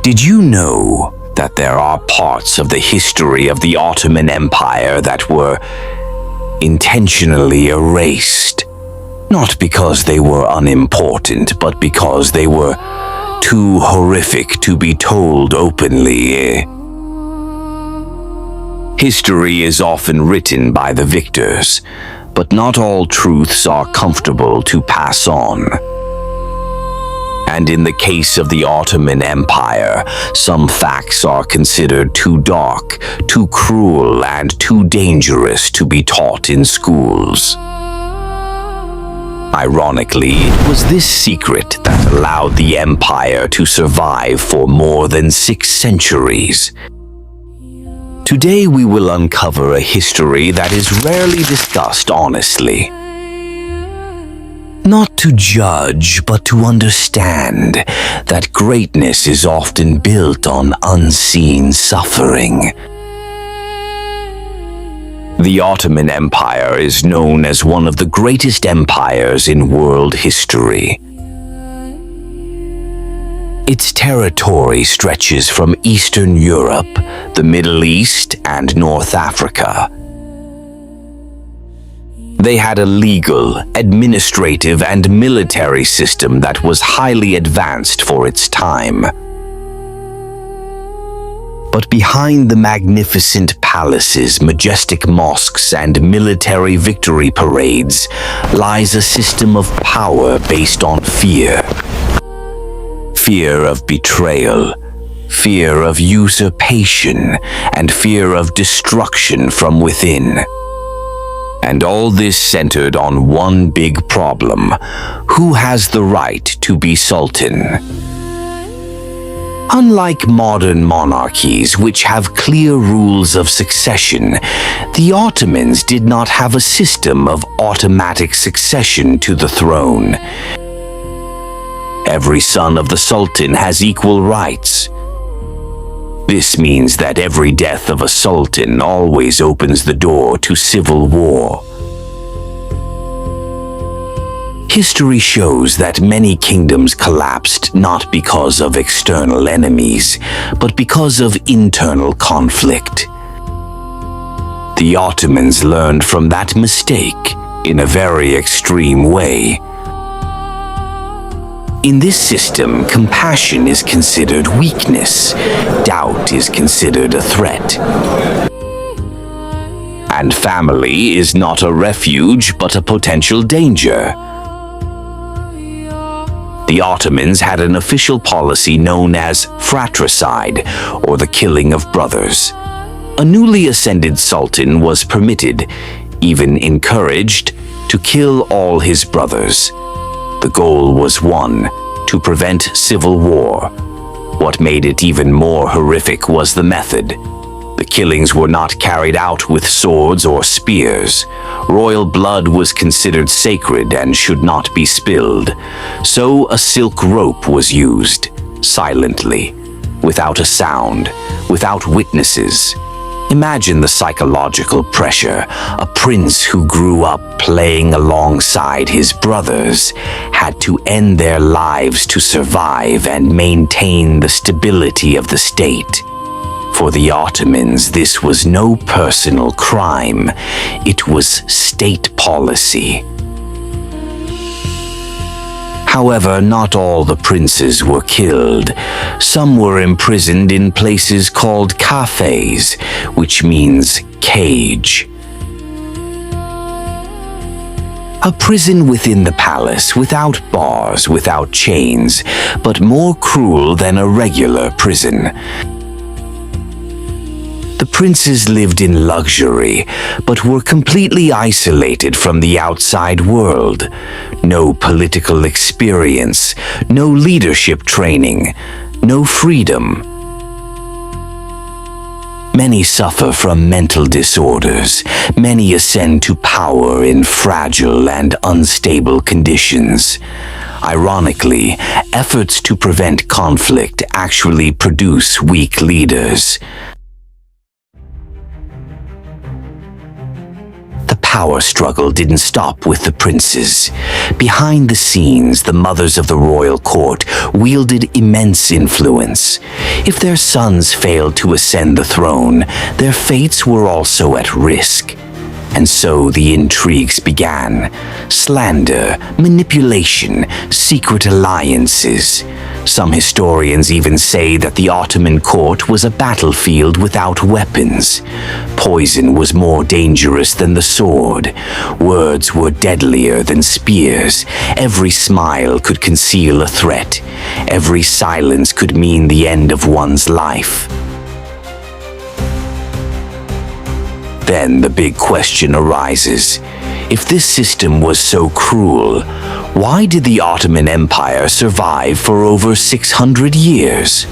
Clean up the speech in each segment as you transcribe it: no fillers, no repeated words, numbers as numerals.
Did you know that there are parts of the history of the Ottoman Empire that were intentionally erased? Not because they were unimportant, but because they were too horrific to be told openly. History is often written by the victors, but not all truths are comfortable to pass on. And in the case of the Ottoman Empire, some facts are considered too dark, too cruel, and too dangerous to be taught in schools. Ironically, it was this secret that allowed the empire to survive for more than 6 centuries. Today we will uncover a history that is rarely discussed honestly. Not to judge, but to understand that greatness is often built on unseen suffering. The Ottoman Empire is known as one of the greatest empires in world history. Its territory stretches from Eastern Europe, the Middle East, and North Africa. They had a legal, administrative, and military system that was highly advanced for its time. But behind the magnificent palaces, majestic mosques, and military victory parades lies a system of power based on fear. Fear of betrayal, fear of usurpation, and fear of destruction from within. And all this centered on one big problem: who has the right to be sultan? Unlike modern monarchies, which have clear rules of succession, the Ottomans did not have a system of automatic succession to the throne. Every son of the sultan has equal rights. This means that every death of a sultan always opens the door to civil war. History shows that many kingdoms collapsed not because of external enemies, but because of internal conflict. The Ottomans learned from that mistake in a very extreme way. In this system, compassion is considered weakness, doubt is considered a threat. And family is not a refuge, but a potential danger. The Ottomans had an official policy known as fratricide, or the killing of brothers. A newly ascended sultan was permitted, even encouraged, to kill all his brothers. The goal was one: to prevent civil war. What made it even more horrific was the method. The killings were not carried out with swords or spears. Royal blood was considered sacred and should not be spilled. So a silk rope was used, silently, without a sound, without witnesses. Imagine the psychological pressure. A prince who grew up playing alongside his brothers had to end their lives to survive and maintain the stability of the state. For the Ottomans, this was no personal crime. It was state policy. However, not all the princes were killed. Some were imprisoned in places called cafes, which means cage. A prison within the palace, without bars, without chains, but more cruel than a regular prison. The princes lived in luxury, but were completely isolated from the outside world. No political experience, no leadership training, no freedom. Many suffer from mental disorders. Many ascend to power in fragile and unstable conditions. Ironically, efforts to prevent conflict actually produce weak leaders. The power struggle didn't stop with the princes. Behind the scenes, the mothers of the royal court wielded immense influence. If their sons failed to ascend the throne, their fates were also at risk. And so the intrigues began. Slander, manipulation, secret alliances. Some historians even say that the Ottoman court was a battlefield without weapons. Poison was more dangerous than the sword. Words were deadlier than spears. Every smile could conceal a threat. Every silence could mean the end of one's life. Then the big question arises. If this system was so cruel, why did the Ottoman Empire survive for over 600 years?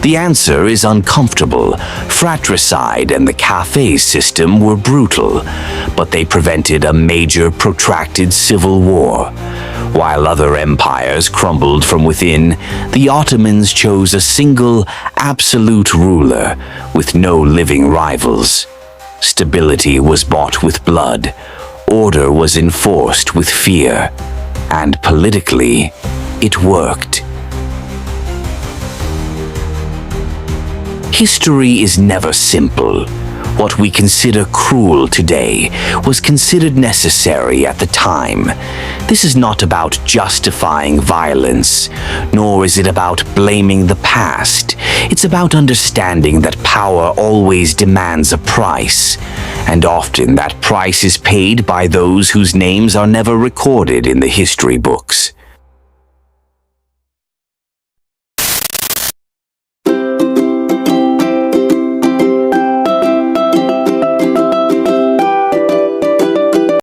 The answer is uncomfortable. Fratricide and the cafe system were brutal, but they prevented a major protracted civil war. While other empires crumbled from within, the Ottomans chose a single, absolute ruler with no living rivals. Stability was bought with blood, order was enforced with fear, and politically, it worked. History is never simple. What we consider cruel today was considered necessary at the time. This is not about justifying violence, nor is it about blaming the past. It's about understanding that power always demands a price, and often that price is paid by those whose names are never recorded in the history books.